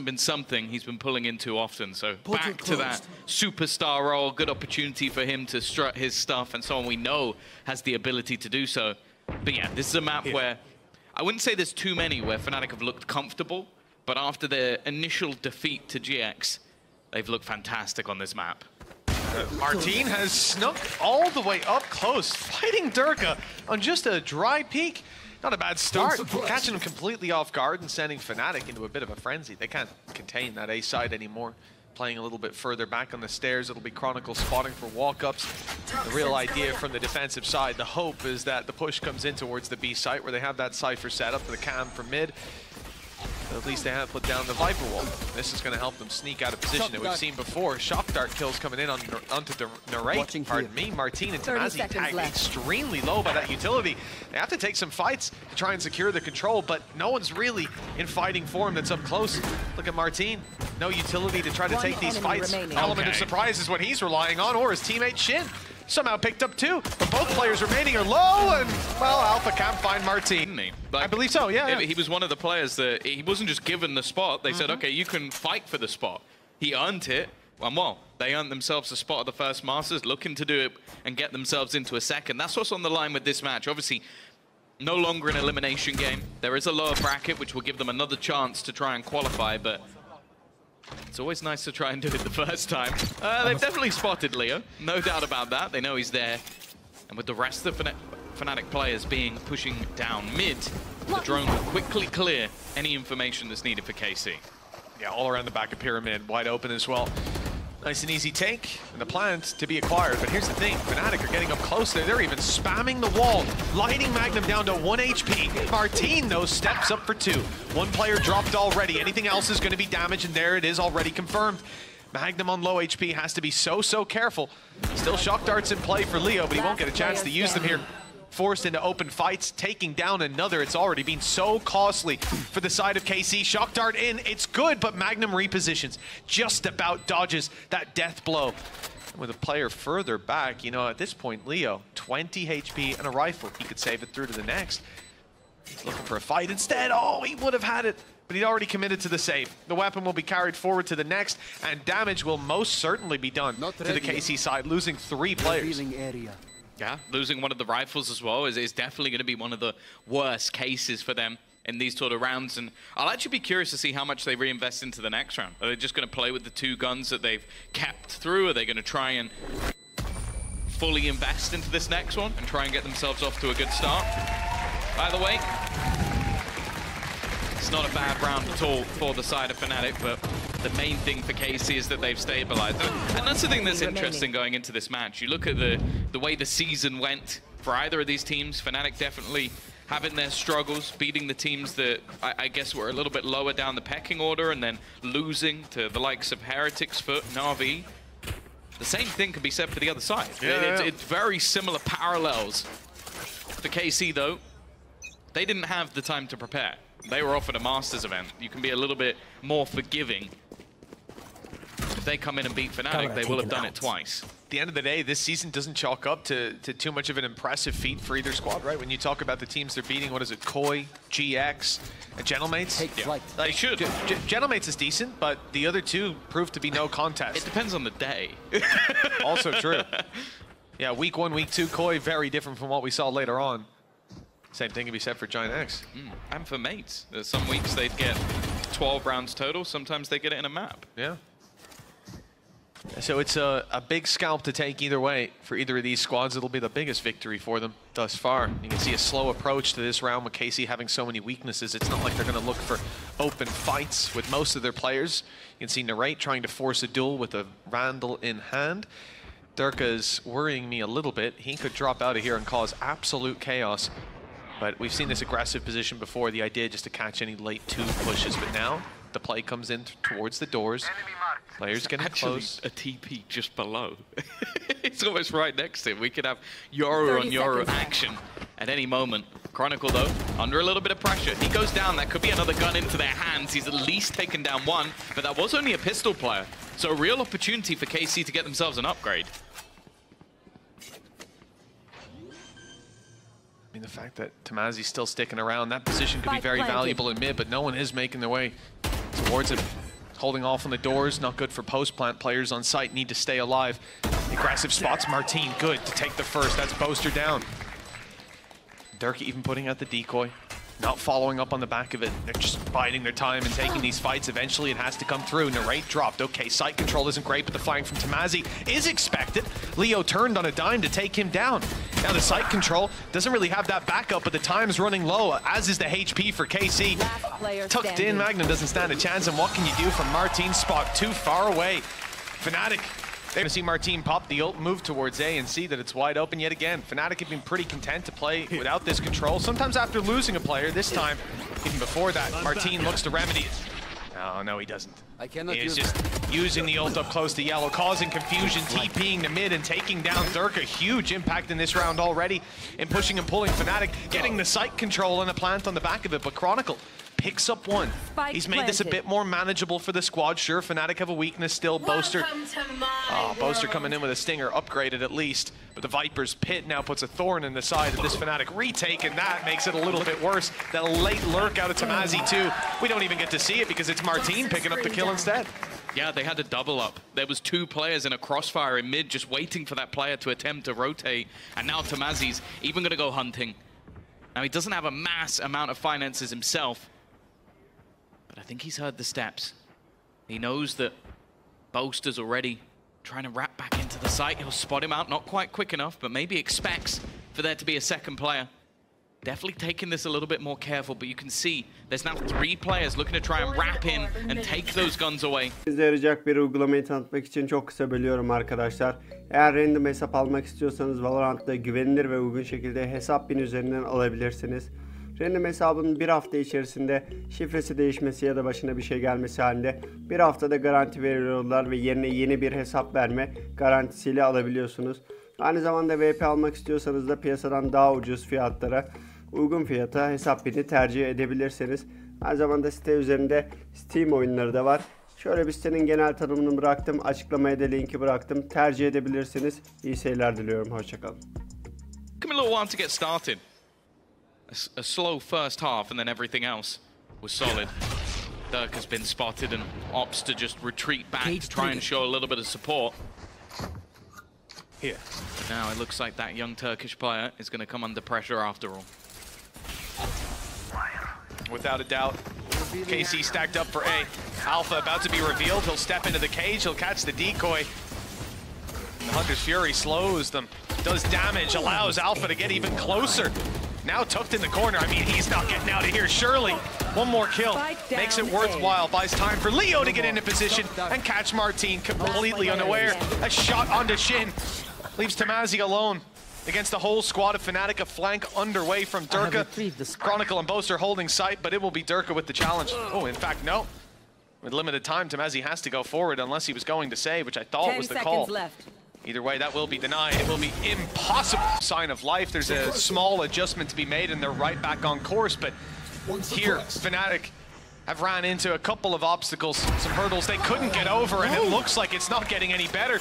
been something he's been pulling into often. So back to that superstar role, good opportunity for him to strut his stuff, and someone we know has the ability to do so. But yeah, this is a map where I wouldn't say there's too many where Fnatic have looked comfortable, but after their initial defeat to GX, they've looked fantastic on this map. Martin has snuck all the way up close, fighting Durka on just a dry peek. Not a bad start, catching him completely off guard and sending Fnatic into a bit of a frenzy. They can't contain that A side anymore. Playing a little bit further back on the stairs, it'll be Chronicle spotting for walk-ups. The real idea from the defensive side, the hope is that the push comes in towards the B site where they have that Cypher set up for the cam for mid. But at least they have put down the Viper wall. This is going to help them sneak out of position that we've seen before. Shock Dart kills coming in onto the Narrate. Pardon me. Martin and Tamazi tagged extremely low by that utility. They have to take some fights to try and secure the control, but no one's really in fighting form that's up close. Look at Martin. No utility to try to take these fights. Element of surprise is what he's relying on, or his teammate Shin. Somehow picked up two, but both players remaining are low, and, well, Alpha can't find Martin. Like, I believe so, yeah. He was one of the players that he wasn't just given the spot. They said, okay, you can fight for the spot. He earned it, and well, they earned themselves a spot at the first Masters, looking to do it and get themselves into a second. That's what's on the line with this match. Obviously, no longer an elimination game. There is a lower bracket, which will give them another chance to try and qualify, but it's always nice to try and do it the first time. They've definitely spotted Leo, no doubt about that. They know he's there. And with the rest of the Fnatic players pushing down mid, the drone will quickly clear any information that's needed for KC. Yeah, all around the back of Pyramid, wide open as well. Nice and easy take, and the plant to be acquired. But here's the thing, Fnatic are getting up close there. They're even spamming the wall, lighting Magnum down to 1 HP. Martin, though, steps up for 2. One player dropped already. Anything else is going to be damaged, and there it is already confirmed. Magnum on low HP has to be so careful. Still Shock Darts in play for Leo, but he won't get a chance to use them here. Forced into open fights, taking down another. It's already been so costly for the side of KC. Shock Dart in, it's good, but Magnum repositions. Just about dodges that death blow. And with a player further back, you know, at this point, Leo, 20 HP and a rifle. He could save it through to the next. He's looking for a fight instead. Oh, he would have had it, but he'd already committed to the save. The weapon will be carried forward to the next, and damage will most certainly be done to the KC side, losing 3 players. Yeah, losing one of the rifles as well is definitely going to be one of the worst cases for them in these sort of rounds. And I'll actually be curious to see how much they reinvest into the next round. Are they just going to play with the 2 guns that they've kept through? Are they going to try and fully invest into this next one and try and get themselves off to a good start? By the way, it's not a bad round at all for the side of Fnatic, but the main thing for KC is that they've stabilized. And that's the thing that's interesting going into this match. You look at the way the season went for either of these teams. Fnatic definitely having their struggles, beating the teams that I guess were a little bit lower down the pecking order, and then losing to the likes of Heretics, Foot, Na'Vi. The same thing can be said for the other side. It's very similar parallels. For KC, though, they didn't have the time to prepare. They were offered a Masters event. You can be a little bit more forgiving. If they come in and beat Fnatic, they will have done it twice. At the end of the day, this season doesn't chalk up to too much of an impressive feat for either squad, right? When you talk about the teams they're beating, what is it, Koi, GX, and Gentlemates? Yeah. They should. Gentlemates is decent, but the other 2 proved to be no contest. It depends on the day. Also true. Yeah, week 1, week 2, Koi, very different from what we saw later on. Same thing can be said for Giant X. And for mates. There's some weeks they'd get 12 rounds total. Sometimes they get it in a map. Yeah. So it's a big scalp to take either way for either of these squads. It'll be the biggest victory for them thus far. You can see a slow approach to this round with KC having so many weaknesses. It's not like they're going to look for open fights with most of their players. You can see Narrate trying to force a duel with a Vandal in hand. Durka's worrying me a little bit. He could drop out of here and cause absolute chaos. But we've seen this aggressive position before, the idea just to catch any late 2 pushes. But now the play comes in towards the doors. Players getting close. A TP just below. It's almost right next to him. We could have Yoru on Yoru action at any moment. Chronicle, though, under a little bit of pressure. He goes down. That could be another gun into their hands. He's at least taken down 1, but that was only a pistol player. So a real opportunity for KC to get themselves an upgrade. I mean, the fact that Tamazi's still sticking around, that position could be very valuable in mid, but no one is making their way towards him. Holding off on the doors, not good for post-plant. Players on site need to stay alive. Aggressive spots, Martin, good to take the first. That's Boaster down. Durka even putting out the decoy. Not following up on the back of it. They're just biding their time and taking these fights. Eventually it has to come through. Narrate dropped. Okay, site control isn't great, but the flying from Tamazi is expected. Leo turned on a dime to take him down. Now the site control doesn't really have that backup, but the time's running low, as is the HP for KC. Tucked in, Magnum doesn't stand a chance, and what can you do from Martin's spot? Too far away. Fnatic. They're going to see Martin pop the ult, move towards A, and see that it's wide open yet again. Fnatic have been pretty content to play without this control. Sometimes after losing a player, this time, even before that, Martin looks to remedy it. Oh, no, he doesn't. He's just using the ult up close to yellow, causing confusion, TPing the mid and taking down Durka. Huge impact in this round already in pushing and pulling Fnatic, getting the site control and a plant on the back of it, but Chronicle picks up one. He's made this a bit more manageable for the squad. Sure, Fnatic have a weakness still. Boaster. Oh, Boaster coming in with a stinger, upgraded at least. But the Viper's pit now puts a thorn in the side of this Fnatic retake, and that makes it a little bit worse. That late lurk out of Tamazi too. We don't even get to see it because it's Martin picking up the kill instead. Yeah, they had to double up. There was two players in a crossfire in mid just waiting for that player to attempt to rotate. And now Tamazi's even going to go hunting. Now, he doesn't have a mass amount of finances himself, but I think he's heard the steps. He knows that Boaster's already trying to wrap back into the site. He'll spot him out, not quite quick enough, but maybe expects for there to be a second player. Definitely taking this a little bit more careful, but you can see there's now 3 players looking to try and wrap in and take those guns away. Size yarayacak bir uygulamayı tanıtmak için çok kısa bölüyorum arkadaşlar. Eğer random hesap almak istiyorsanız Valorant'ta güvenilir ve uygun şekilde hesap bin üzerinden alabilirsiniz. Random hesabın bir hafta içerisinde şifresi değişmesi ya da başına bir şey gelmesi halinde bir haftada garanti veriyorlar ve yerine yeni bir hesap verme garantisiyle alabiliyorsunuz. Aynı zamanda VP almak istiyorsanız da piyasadan daha ucuz fiyatlara, uygun fiyata hesap bini tercih edebilirsiniz. Aynı zamanda site üzerinde Steam oyunları da var. Şöyle bir sitenin genel tanımını bıraktım. Açıklamaya da linki bıraktım. Tercih edebilirsiniz. İyi seyirler diliyorum. Hoşçakalın. Took him a little while to get started. A slow first half and then everything else was solid. Dirk has been spotted and opts to just retreat back to try and show a little bit of support. Here. Now it looks like that young Turkish player is going to come under pressure after all. Without a doubt, KC stacked up for A. Alpha about to be revealed. He'll step into the cage. He'll catch the decoy. The Hunter's Fury slows them. Does damage. Allows Alpha to get even closer. Now tucked in the corner. I mean, he's not getting out of here. Surely one more kill makes it worthwhile. Buys time for Leo to get into position and catch Martin completely unaware. A shot onto Shin. Leaves Tamazi alone against the whole squad of Fnatic. A flank underway from Durka. Chronicle and Boaster holding sight, but it will be Durka with the challenge. Oh, in fact, no. With limited time, Tamazi has to go forward unless he was going to save, which I thought was the call. Either way, that will be denied. It will be impossible. Sign of life. There's a small adjustment to be made, and they're right back on course. But here, Fnatic have ran into a couple of obstacles, some hurdles they couldn't get over, and it looks like it's not getting any better.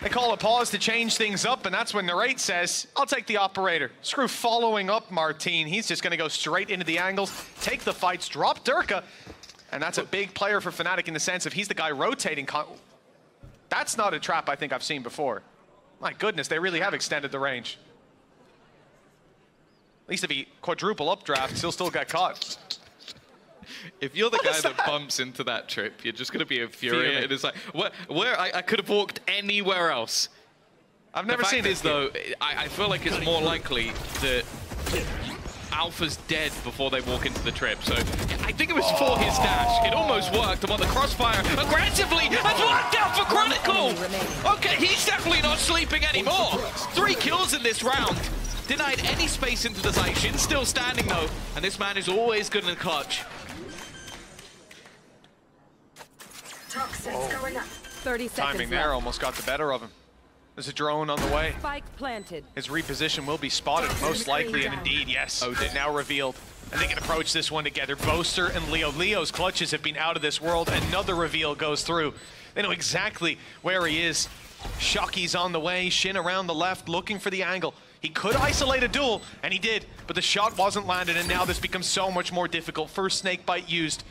They call a pause to change things up, and that's when Narrate says, I'll take the operator. Screw following up Martin. He's just going to go straight into the angles, take the fights, drop Durka, and that's a big player for Fnatic in the sense of he's the guy rotating. That's not a trap I think I've seen before. My goodness, they really have extended the range. At least if he quadruple updrafts, he'll still get caught. If you're the guy that bumps into that trip, you're just going to be infuriated. It's like, where I could have walked anywhere else. I've never seen this. Though, I feel like it's more likely that Alpha's dead before they walk into the trip. So I think it was for his dash. It almost worked. I'm on the crossfire aggressively. That's worked out for Chronicle. Okay, he's definitely not sleeping anymore. 3 kills in this round. Denied any space into the site. Shin's still standing though, and this man is always good in the clutch. Going up. 30 seconds Timing there almost got the better of him. There's a drone on the way. Spike planted. His reposition will be spotted, most likely, and indeed, yes. Ozit now revealed. And they can approach this one together. Boaster and Leo. Leo's clutches have been out of this world. Another reveal goes through. They know exactly where he is. Shockey's on the way. Shin around the left, looking for the angle. He could isolate a duel, and he did, but the shot wasn't landed, and now this becomes so much more difficult. First snakebite used,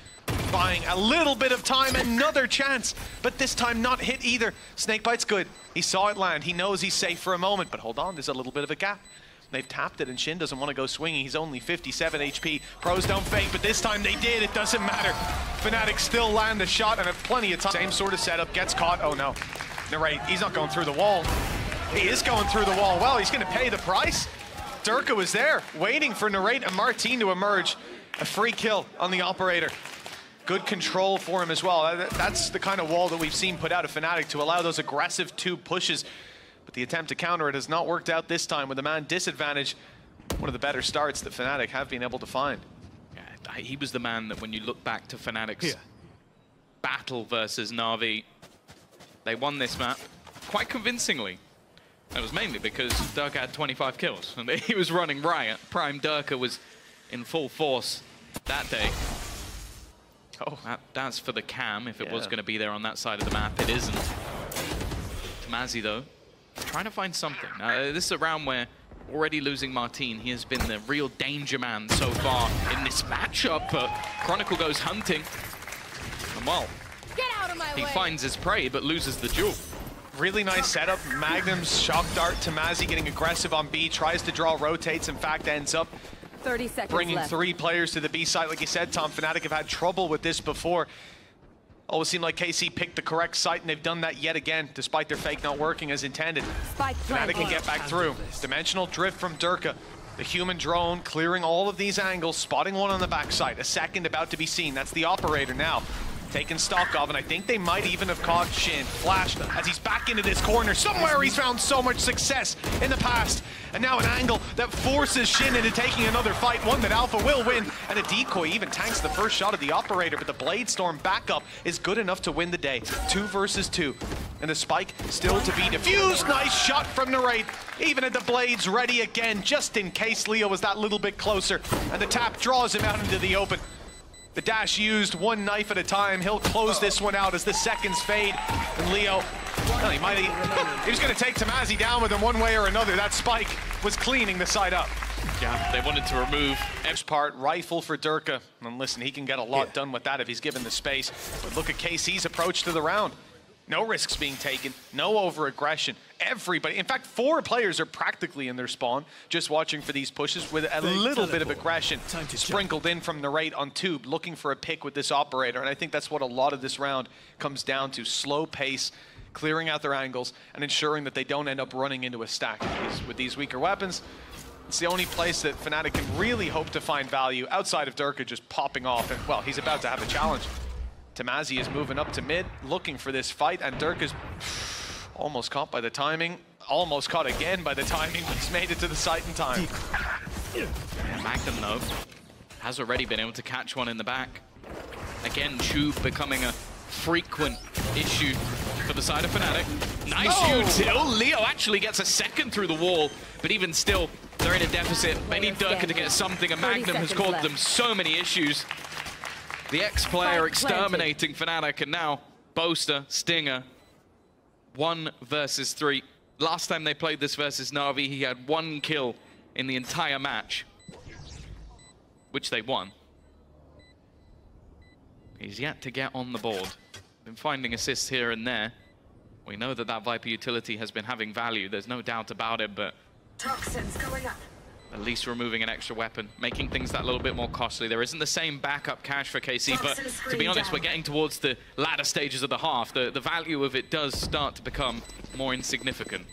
buying a little bit of time, another chance, but this time not hit either. Snakebite's good. He saw it land. He knows he's safe for a moment, but hold on, there's a little bit of a gap. They've tapped it, and Shin doesn't want to go swinging. He's only 57 HP. Pros don't fake, but this time they did. It doesn't matter. Fnatic still land the shot and have plenty of time. Same sort of setup. Gets caught. Oh, no. Narrate, he's not going through the wall. He is going through the wall. Well, he's going to pay the price. Durka was there, waiting for Narrate and Martin to emerge. A free kill on the operator. Good control for him as well. That's the kind of wall that we've seen put out of Fnatic to allow those aggressive tube pushes. But the attempt to counter it has not worked out this time with the man disadvantage. One of the better starts that Fnatic have been able to find. Yeah, he was the man that when you look back to Fnatic's battle versus Na'Vi, they won this map quite convincingly. It was mainly because Durka had 25 kills and he was running riot. Prime Durka was in full force that day. Oh, that's for the cam if it was going to be there on that side of the map. It isn't. Tamazi though, trying to find something. This is a round where already losing Martin, he has been the real danger man so far in this matchup, but Chronicle goes hunting. And well, Get out of my he way. finds his prey but loses the duel. Really nice setup. Magnum's shock dart. Tamazi getting aggressive on B, tries to draw, rotates, in fact ends up 30 seconds bringing left. 3 players to the B site. Like you said, Tom, Fnatic have had trouble with this before. Always seemed like KC picked the correct site, and they've done that yet again, despite their fake not working as intended. Spike Fnatic can get back through. Dimensional drift from Durka. The human drone clearing all of these angles, spotting one on the backside. A second about to be seen. That's the operator now. Taken stock of, and I think they might even have caught Shin. Flash as he's back into this corner. Somewhere he's found so much success in the past. And now an angle that forces Shin into taking another fight, one that Alpha will win. And a decoy even tanks the first shot of the operator, but the Blade Storm backup is good enough to win the day. 2 versus 2. And the spike still to be defused. Nice shot from Narrate. Even at the blades ready again, just in case Leo was that little bit closer. And the tap draws him out into the open. The dash used, 1 knife at a time. He'll close this one out as the seconds fade. And Leo, well, he was going to take Tamazi down with him one way or another. That spike was cleaning the side up. Yeah, they wanted to remove Next part, rifle for Durka. And listen, he can get a lot done with that if he's given the space. But look at KC's approach to the round. No risks being taken, no over-aggression. Everybody, in fact, 4 players are practically in their spawn, just watching for these pushes with a little bit of aggression sprinkled in from Narrate on tube, looking for a pick with this operator. And I think that's what a lot of this round comes down to. Slow pace, clearing out their angles, and ensuring that they don't end up running into a stack. With these weaker weapons, it's the only place that Fnatic can really hope to find value outside of Durka just popping off. And, well, he's about to have a challenge. Tamazi is moving up to mid, looking for this fight, and Durka's almost caught by the timing. Almost caught again by the timing, but he's made it to the site in time. Magnum, though, has already been able to catch one in the back. Again, tube becoming a frequent issue for the side of Fnatic. Nice util. Leo actually gets a second through the wall, but even still, they're in a deficit. They need Durka to get something, and Magnum has caused them so many issues. The ex-player exterminating Fnatic, and now Boaster, Stinger, 1 versus 3. Last time they played this versus Na'Vi, he had 1 kill in the entire match, which they won. He's yet to get on the board. Been finding assists here and there. We know that that Viper utility has been having value, there's no doubt about it, but Toxins going up. at least removing an extra weapon, making things that little bit more costly. There isn't the same backup cash for KC, but to be honest, we're getting towards the latter stages of the half. The value of it does start to become more insignificant.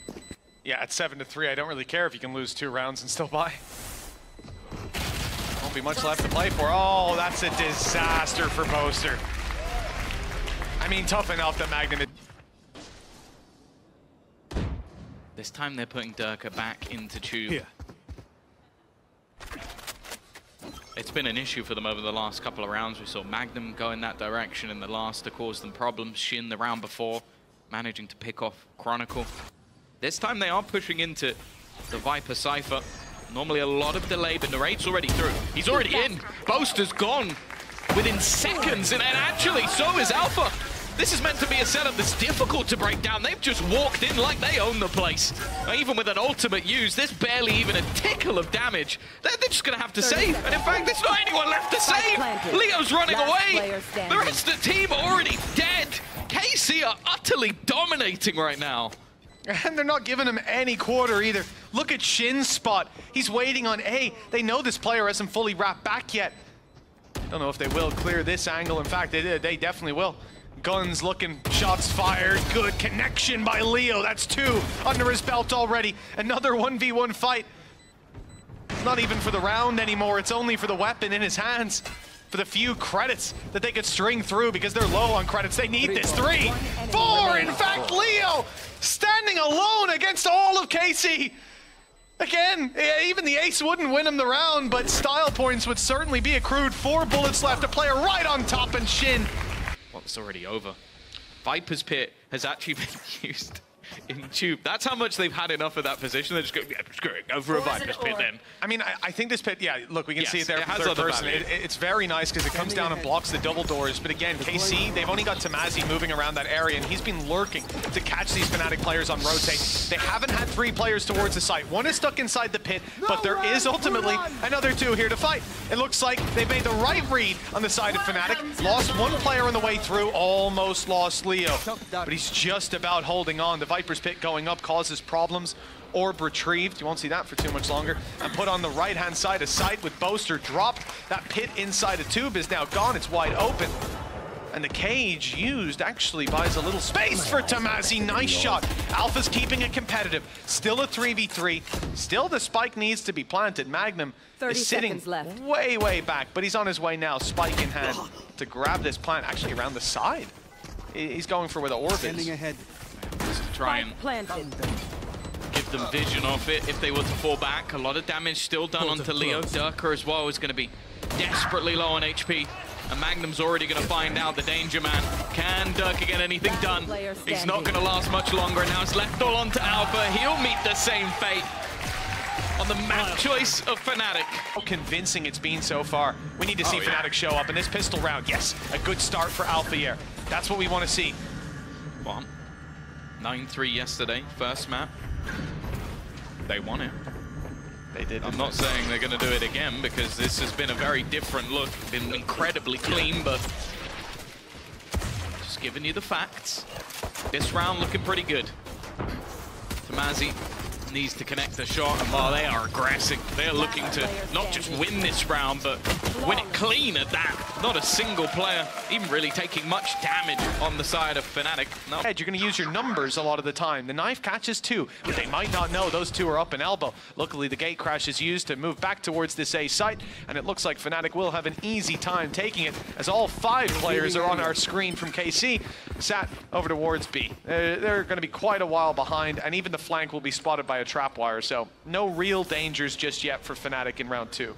Yeah, at 7-3, I don't really care if you can lose 2 rounds and still buy. Won't be much left to play for. Oh, that's a disaster for Boaster. I mean, tough enough that Magnum... This time they're putting Durka back into tube. Here. It's been an issue for them over the last couple of rounds. We saw Magnum go in that direction in the last to cause them problems. Shin the round before, managing to pick off Chronicle. This time they are pushing into the Viper Cypher. Normally a lot of delay, but Narrate's already through. He's already in. Boaster's gone within seconds, and actually so is Alpha. This is meant to be a setup that's difficult to break down. They've just walked in like they own the place. Even with an ultimate use, there's barely even a tickle of damage. They're just going to have to save. And in fact, there's not anyone left to save. Leo's running away. The rest of the team are already dead. KC are utterly dominating right now. And they're not giving him any quarter either. Look at Shin's spot. He's waiting on A. They know this player hasn't fully wrapped back yet. Don't know if they will clear this angle. In fact, they definitely will. Guns looking, shots fired. Good connection by Leo. That's 2 under his belt already. Another 1v1 fight. It's not even for the round anymore. It's only for the weapon in his hands. For the few credits that they could string through because they're low on credits. They need this. 3, 4, in fact, Leo standing alone against all of KC. Again, even the ace wouldn't win him the round, but style points would certainly be accrued. 4 bullets left, a player right on top, and Shin. Well, it's already over. Viper's Pit has actually been used in Tube. That's how much they've had enough of that position. They're just going, yeah, screw it, go for a Viper's Pit then. I mean, I think this pit, yeah, look, we can see it there. It has other value. It's very nice because it comes down and blocks the double doors. But again, KC, they've only got Tamazi moving around that area, and he's been lurking to catch these Fnatic players on rotate. They haven't had 3 players towards the site. 1 is stuck inside the pit, but there is ultimately another 2 here to fight. It looks like they've made the right read on the side of Fnatic. Lost 1 player on the way through, almost lost Leo. But he's just about holding on. The Viper's Pit going up causes problems. Orb retrieved, you won't see that for too much longer, and put on the right-hand side. A site with Boaster dropped. That pit inside a tube is now gone. It's wide open. And the cage used actually buys a little space for Tamazi. Nice shot. Alpha's keeping it competitive. Still a 3v3. Still the spike needs to be planted. Magnum is sitting way, way back, but he's on his way now, spike in hand, to grab this plant actually around the side. He's going for where the orb is. Just to try and give them vision of it if they were to fall back. A lot of damage still done onto Leo. Durka as well is going to be desperately low on HP. And Magnum's already going to find out the danger man. Can Durka get anything done? He's not going to last much longer. And now it's left all onto Alpha. He'll meet the same fate on the map choice of Fnatic. How convincing it's been so far. We need to see Fnatic show up in this pistol round. Yes, a good start for Alpha here. That's what we want to see. Well, 9-3 yesterday, first map. They won it. They did. I'm not saying they're going to do it again because this has been a very different look. Been incredibly clean, but just giving you the facts. This round looking pretty good. Tamazi needs to connect the shot, and while they are aggressive, they're looking to not just win this round, but win it clean at that. Not a single player even really taking much damage on the side of Fnatic. No. You're going to use your numbers a lot of the time. The knife catches 2, but they might not know those 2 are up in elbow. Luckily, the gate crash is used to move back towards this A site, and it looks like Fnatic will have an easy time taking it, as all 5 players are on our screen from KC, sat over towards B. They're going to be quite a while behind, and even the flank will be spotted by a trapwire, so no real dangers just yet for Fnatic in round 2.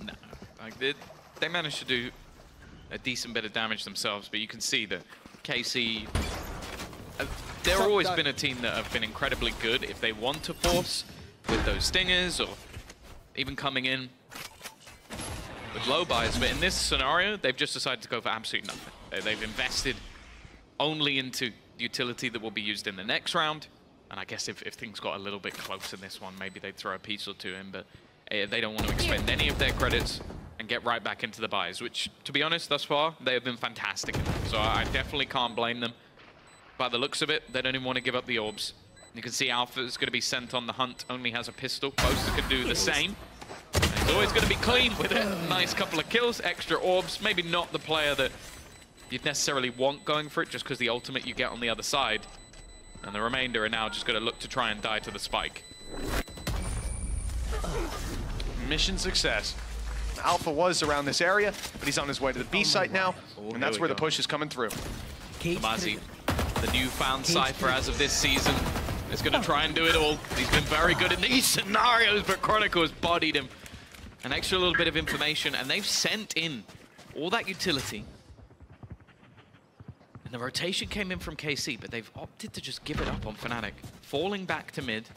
No, like they managed to do a decent bit of damage themselves, but you can see that KC, they've always been a team that have been incredibly good if they want to force with those stingers or even coming in with low buys, but in this scenario, they've just decided to go for absolutely nothing. They've invested only into utility that will be used in the next round. And I guess if things got a little bit close in this one, maybe they'd throw a piece or 2 in, but they don't want to expend any of their credits and get right back into the buys, which, to be honest, thus far, they have been fantastic. So I definitely can't blame them. By the looks of it, they don't even want to give up the orbs. You can see Alpha is going to be sent on the hunt, only has a pistol. Boaster can do the same. And he's always going to be clean with it. Nice couple of kills, extra orbs. Maybe not the player that you'd necessarily want going for it, just because the ultimate you get on the other side. And the remainder are now just going to look to try and die to the spike. Mission success. Alpha was around this area, but he's on his way to the B site now, and that's where the push is coming through. Tamazi, the newfound Cypher as of this season, is going to try and do it all. He's been very good in these scenarios, but Chronicle has bodied him. An extra little bit of information, and they've sent in all that utility. And the rotation came in from KC, but they've opted to just give it up on Fnatic, falling back to mid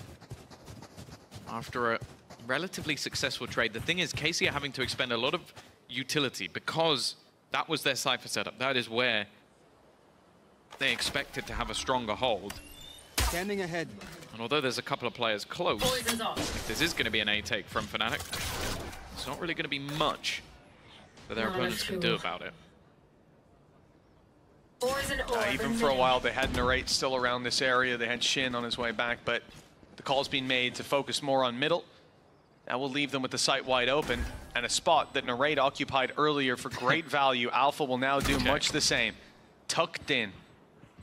after a relatively successful trade. The thing is, KC are having to expend a lot of utility because that was their Cypher setup. That is where they expected to have a stronger hold. Standing ahead. And although there's a couple of players close, Poison's off. if this is going to be an A take from Fnatic, it's not really going to be much that their opponents can do about it. Poison orb Even for a while, they had Narrate still around this area. They had Shin on his way back, but the call's been made to focus more on middle. That will leave them with the site wide open, and a spot that Narrate occupied earlier for great value. Alpha will now do much the same. Tucked in,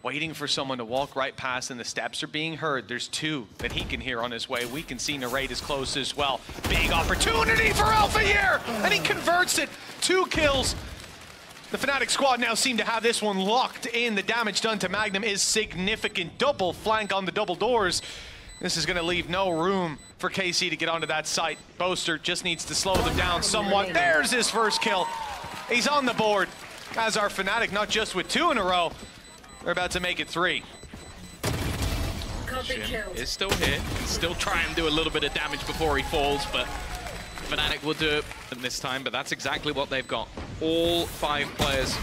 waiting for someone to walk right past, and the steps are being heard. There's two that he can hear on his way. We can see Narrate is close as well. Big opportunity for Alpha here, and he converts it. 2 kills. The Fnatic squad now seem to have this one locked in. The damage done to Magnum is significant. Double flank on the double doors. This is going to leave no room for KC to get onto that site. Boaster just needs to slow them down somewhat. There's his first kill. He's on the board, as our Fnatic, not just with 2 in a row. They're about to make it 3. Shin is still here, can still try and do a little bit of damage before he falls, but Fnatic will do it this time, but that's exactly what they've got. All 5 players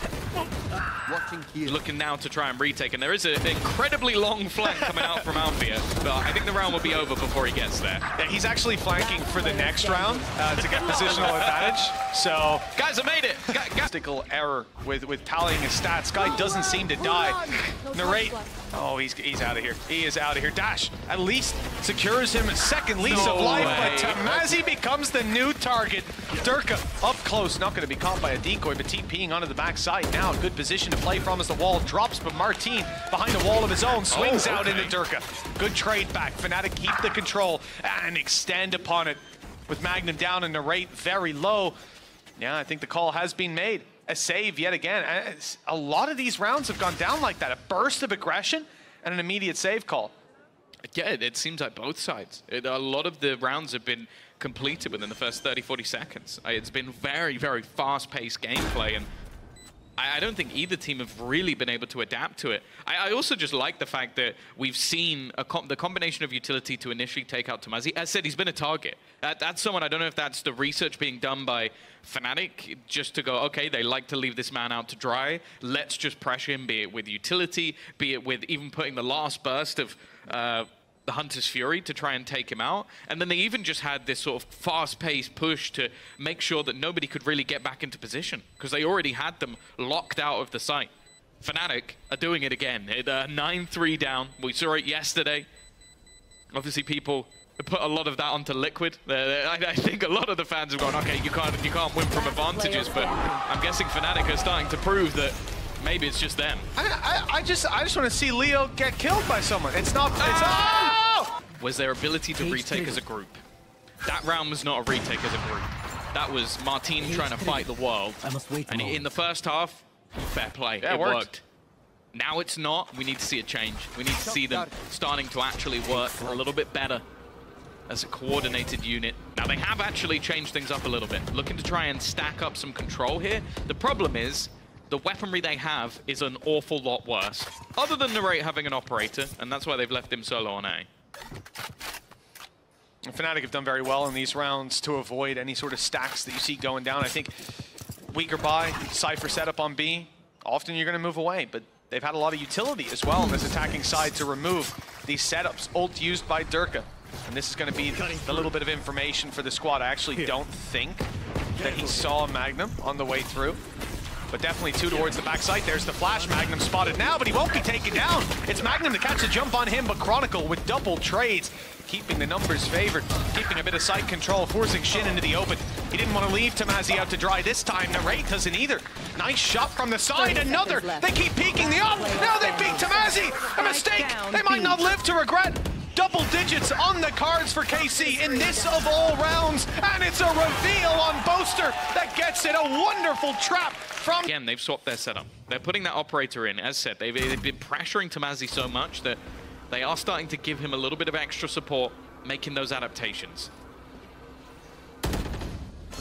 looking now to try and retake, and there is an incredibly long flank coming out from Alfia, but I think the round will be over before he gets there. Yeah, he's actually flanking for the next round to get positional advantage. So, guys, I made it! Statistical error with tallying his stats. Guy doesn't seem to die. Narrate. Oh, he's out of here. He is out of here. Dash at least secures him a second lease of life, but Tamazi becomes the new target. Durka up close, not going to be caught by a decoy, but TPing onto the backside now. Good position to play from as the wall drops, but Martin behind a wall of his own swings out into Durka. Good trade back. Fnatic keep the control and extend upon it with Magnum down and Narrate very low. Yeah, I think the call has been made. A save yet again. A lot of these rounds have gone down like that. A burst of aggression and an immediate save call. Yeah, it seems like both sides. A lot of the rounds have been completed within the first 30, 40 seconds. It's been very, very fast-paced gameplay, and I don't think either team have really been able to adapt to it. I also just like the fact that we've seen the combination of utility to initially take out Tamazi. As I said, he's been a target. That's someone, I don't know if that's the research being done by Fnatic, just to go, okay, they like to leave this man out to dry. Let's just pressure him, be it with utility, be it with even putting the last burst of the Hunter's Fury to try and take him out. And then they even just had this sort of fast-paced push to make sure that nobody could really get back into position, because they already had them locked out of the site. Fnatic are doing it again. 9-3 down. We saw it yesterday. Obviously, people put a lot of that onto Liquid. I think a lot of the fans have gone, okay, you can't win from advantages, but I'm guessing Fnatic are starting to prove that maybe it's just them. I just want to see Leo get killed by someone. It's not. Was their ability to retake as a group. That round was not a retake as a group. That was Martin trying to fight the world. And in the first half, fair play. Yeah, it worked. Now it's not. We need to see a change. We need to see them starting to actually work a little bit better as a coordinated unit. Now they have actually changed things up a little bit, looking to try and stack up some control here. The problem is, the weaponry they have is an awful lot worse. Other than Narrate having an operator, and that's why they've left him solo on A. Fnatic have done very well in these rounds to avoid any sort of stacks that you see going down. I think weaker buy, Cypher setup on B, often you're going to move away, but they've had a lot of utility as well on this attacking side to remove these setups. Ult used by Durka, and this is going to be the little bit of information for the squad. I actually don't think that he saw Magnum on the way through, but definitely 2 towards the backside. There's the flash. Magnum spotted now, but he won't be taken down. It's Magnum to catch a jump on him, but Chronicle with double trades, keeping the numbers favored, keeping a bit of site control, forcing Shin into the open. He didn't want to leave Tamazi out to dry this time. Narrate doesn't either. Nice shot from the side, another. They keep peeking the up. Now they beat Tamazi. A mistake they might not live to regret. Double digits on the cards for KC in this of all rounds, and it's a reveal on Boaster that gets it. A wonderful trap from... Again, they've swapped their setup. They're putting that operator in. As said, they've been pressuring Tamazi so much that they are starting to give him a little bit of extra support, making those adaptations.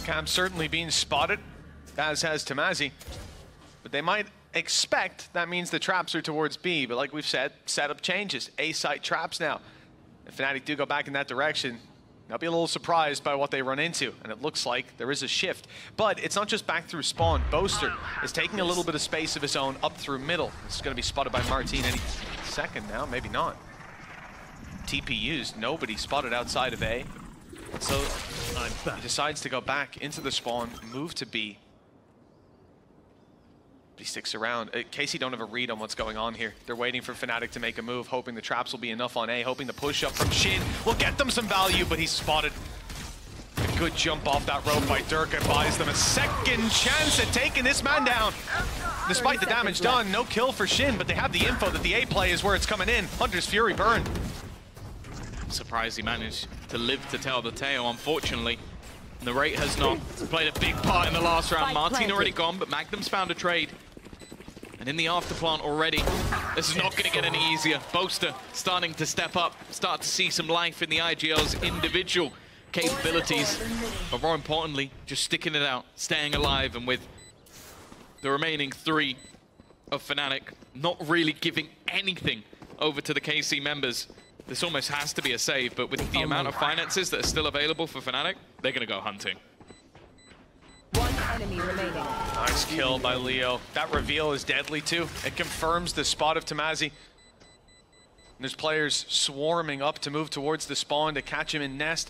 Cam's certainly being spotted, as has Tamazi, but they might expect that means the traps are towards B, but like we've said, setup changes. A site traps now. If Fnatic do go back in that direction, I'll be a little surprised by what they run into, and it looks like there is a shift. But it's not just back through spawn. Boaster is taking a little bit of space of his own up through middle. This is going to be spotted by Martin any second now, maybe not. TP used, nobody spotted outside of A. So he decides to go back into the spawn, move to B. He sticks around. KC don't have a read on what's going on here. They're waiting for Fnatic to make a move, hoping the traps will be enough on A, hoping the push up from Shin will get them some value, but he's spotted. A good jump off that rope by Durka buys them a second chance at taking this man down. Despite the damage done, no kill for Shin, but they have the info that the A play is where it's coming in. Hunter's Fury burn. I'm surprised he managed to live to tell the tale, unfortunately. The rate has not played a big part in the last round. Martin already gone, but Magnum's found a trade. And in the afterplant already, this is not going to get any easier. Boaster starting to step up, start to see some life in the IGL's individual capabilities. But more importantly, just sticking it out, staying alive, and with the remaining 3 of Fnatic not really giving anything over to the KC members. This almost has to be a save, but with the amount of finances that are still available for Fnatic, they're going to go hunting. One enemy remaining. Nice kill by Leo. That reveal is deadly too. It confirms the spot of Tamazi. There's players swarming up to move towards the spawn to catch him in nest.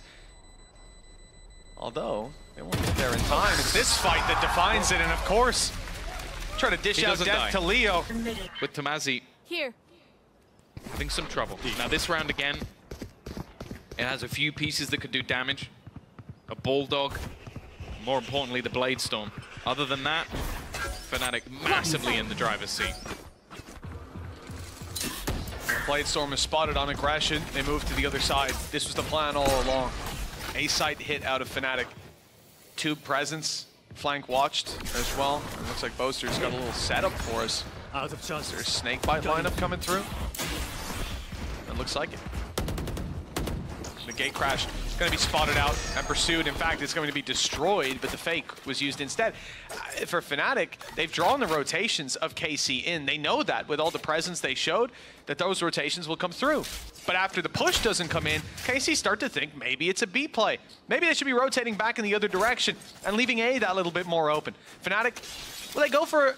Although, they won't get there in time. It's this fight that defines it, and of course, try to dish out death to Leo. With Tamazi Here. having some trouble. Now this round again, it has a few pieces that could do damage. A Bulldog, more importantly the Blade Storm. Other than that, Fnatic massively in the driver's seat. Blade Storm is spotted on aggression. They move to the other side. This was the plan all along. A site hit out of Fnatic. Tube presence, flank watched as well. It looks like Boaster's got a little setup for us. Out of chance. There's Snakebite lineup coming through. It looks like it. The gate crash is going to be spotted out and pursued. In fact, it's going to be destroyed, but the fake was used instead. For Fnatic, they've drawn the rotations of KC in. They know that with all the presence they showed, that those rotations will come through. But after the push doesn't come in, KC start to think maybe it's a B play. Maybe they should be rotating back in the other direction and leaving A that little bit more open. Fnatic, well, they go for a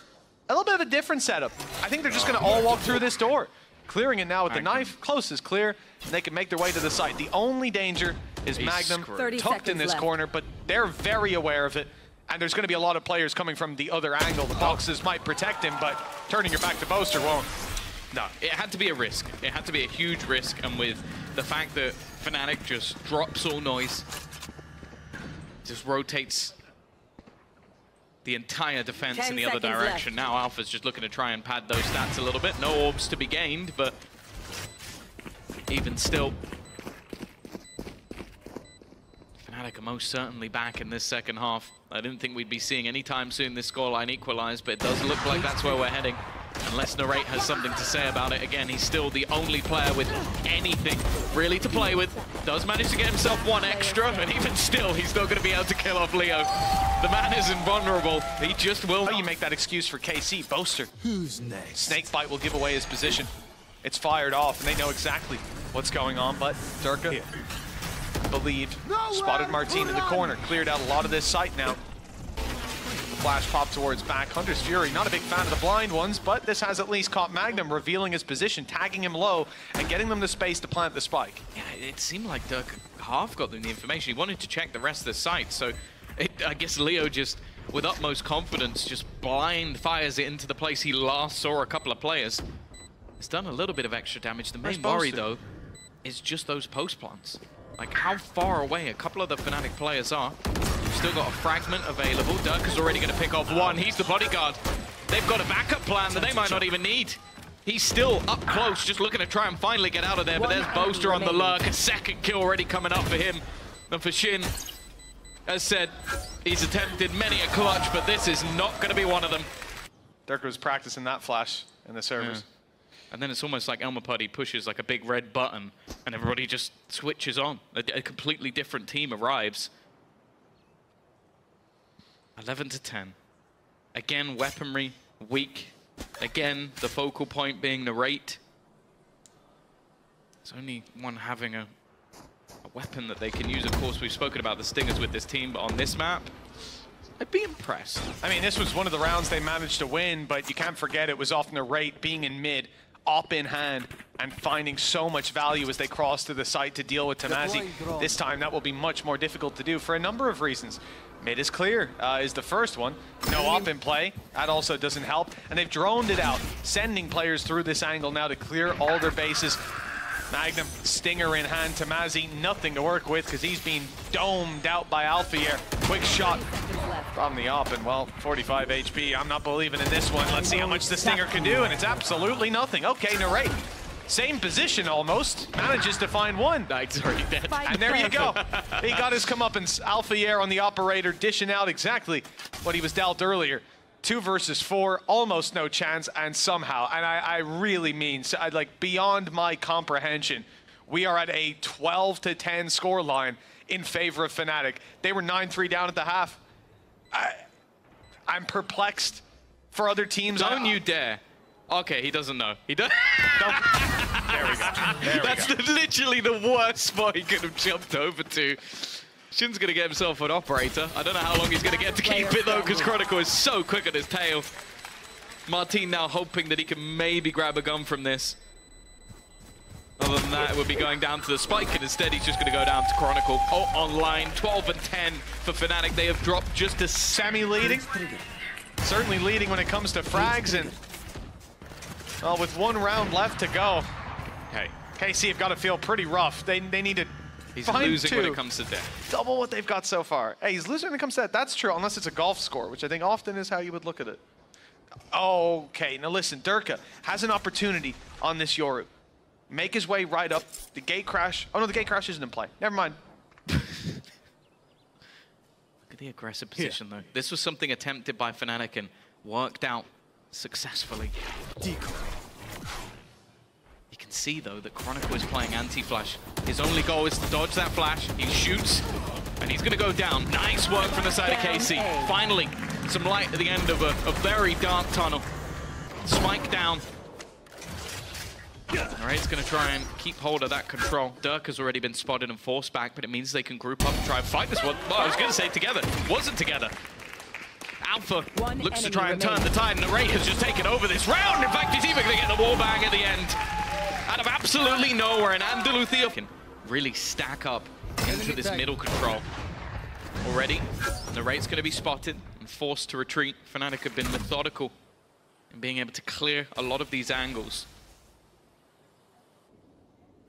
little bit of a different setup. I think they're just going to all walk through this door. Clearing it now with the knife, close is clear, and they can make their way to the site. The only danger is Magnum tucked in this corner, but they're very aware of it, and there's going to be a lot of players coming from the other angle. The boxes might protect him, but turning your back to Boaster won't. No, it had to be a risk. It had to be a huge risk, and with the fact that Fnatic just drops all noise, just rotates the entire defense in the other direction. Now Alpha's just looking to try and pad those stats a little bit. No orbs to be gained, but even still, Fnatic are most certainly back in this second half. I didn't think we'd be seeing anytime soon this scoreline equalize, but it does look like that's where we're heading. Unless Narrate has something to say about it. Again, he's still the only player with anything really to play with. Does manage to get himself one extra, and even still, he's not going to be able to kill off Leo. The man is invulnerable. He just will. How do you make that excuse for KC? Boaster. Who's next? Snakebite will give away his position. It's fired off, and they know exactly what's going on, but Durka believed. Spotted Martin in the corner. Cleared out a lot of this site now. Flash pop towards back. Hunter's Fury, not a big fan of the blind ones, but this has at least caught Magnum, revealing his position, tagging him low, and getting them the space to plant the spike. Yeah, it seemed like Dirk half got them the information. He wanted to check the rest of the site, so I guess Leo just, with utmost confidence, just blind fires it into the place he last saw a couple of players. It's done a little bit of extra damage. The main worry, though, is just those post plants. Like how far away a couple of the Fnatic players are. Still got a fragment available. Dirk is already going to pick off one. He's the bodyguard. They've got a backup plan that they might not even need. He's still up close, just looking to try and finally get out of there. But there's Boaster on the lurk. A second kill already coming up for him. And for Shin, as said, he's attempted many a clutch, but this is not going to be one of them. Dirk was practicing that flash in the servers. Yeah. And then it's almost like Elmer Putty pushes like a big red button and everybody just switches on. A completely different team arrives. 11-10. Again, weaponry weak. Again, the focal point being Narrate. There's only one having a a weapon that they can use. Of course, we've spoken about the stingers with this team, but on this map, I'd be impressed. I mean, this was one of the rounds they managed to win, but you can't forget it was often a rate being in mid, op in hand, and finding so much value as they cross to the site to deal with Tamazi. This time, that will be much more difficult to do for a number of reasons. Mid is clear, is the first one. No op in play. That also doesn't help. And they've droned it out, sending players through this angle now to clear all their bases. Magnum, stinger in hand. Tamazi, nothing to work with because he's being domed out by Alphier. Quick shot from the op, and well, 45 HP. I'm not believing in this one. Let's see how much the stinger can do, and it's absolutely nothing. Okay, Narrate, same position almost, manages to find one. Knight's already dead. And there you go. He got his comeuppance. Alphier on the operator, dishing out exactly what he was dealt earlier. 2 versus 4, almost no chance, and somehow, and I really mean, like beyond my comprehension, we are at a 12-10 scoreline in favor of Fnatic. They were 9-3 down at the half. I'm perplexed for other teams. Don't you dare. Okay, he doesn't know. He doesn't. There we go. That's literally the worst spot he could have jumped over to. Shin's gonna get himself an operator. I don't know how long he's gonna get to keep it though, because Chronicle is so quick on his tail. Martin now hoping that he can maybe grab a gun from this. Other than that, it would be going down to the spike, and instead he's just gonna go down to Chronicle. Oh, online, 12 and 10 for Fnatic. They have dropped just a semi-leading. Certainly leading when it comes to frags, and well, with 1 round left to go, Hey, KC have got to feel pretty rough. They need to he's find losing 2. when it comes to death. Double what they've got so far. Hey, he's losing when it comes to that. That's true, unless it's a golf score, which I think often is how you would look at it. Okay, now listen, Durka has an opportunity on this Yoru. Make his way right up. The gate crash. Oh no, the gate crash isn't in play. Never mind. Look at the aggressive position though. This was something attempted by Fnatic and worked out successfully. Decoy. You can see though that Chronicle is playing anti-flash. His only goal is to dodge that flash. He shoots, and he's gonna go down. Nice work from the side of KC. Finally, some light at the end of a very dark tunnel. Spike down. Alright, he's gonna try and keep hold of that control. Dirk has already been spotted and forced back, but it means they can group up and try and fight this one. Well, I was gonna say together. Wasn't together. Alpha looks to try and turn the tide, and the Raid has just taken over this round. In fact, he's even gonna get the wall bang at the end. Out of absolutely nowhere, and Andaluthia can really stack up into this middle control. Already, the Raid's gonna be spotted and forced to retreat. Fnatic have been methodical in being able to clear a lot of these angles.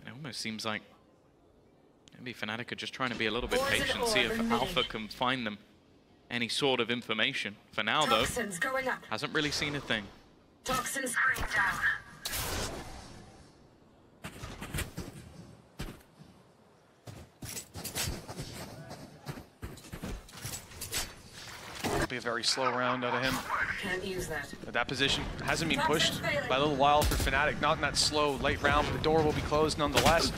It almost seems like maybe Fnatic are just trying to be a little bit patient, see if Alpha can find them any sort of information. For now, though, hasn't really seen a thing. Toxin screen down. Be a very slow round out of him. Can't use that. But that position hasn't been pushed by a little while for Fnatic. Not in that slow late round, but the door will be closed nonetheless.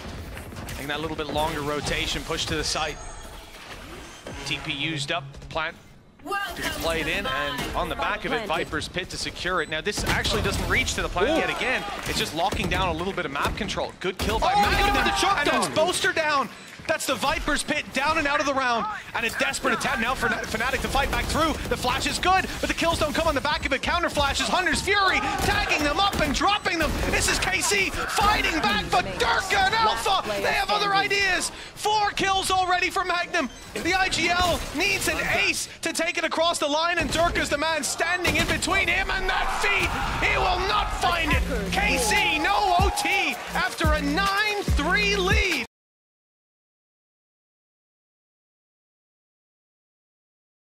I think that little bit longer rotation push to the site. TP used up, plant to be played in, and on the back of it, Viper's Pit to secure it. Now this actually doesn't reach to the plant yet again. It's just locking down a little bit of map control. Good kill by Magnum, and that's Boaster down. That's the Viper's Pit down and out of the round, and a desperate attempt now for Fnatic to fight back through. The flash is good, but the kills don't come on the back of it. Counter flashes, Hunter's Fury, tagging them up and dropping them. This is KC fighting back, but Durka and Alpha, they have other ideas. 4 kills already for Magnum. The IGL needs an ace to take it across the line, and Durka's the man standing in between him and that feed. He will not find it. KC, no OT after a 9-3 lead.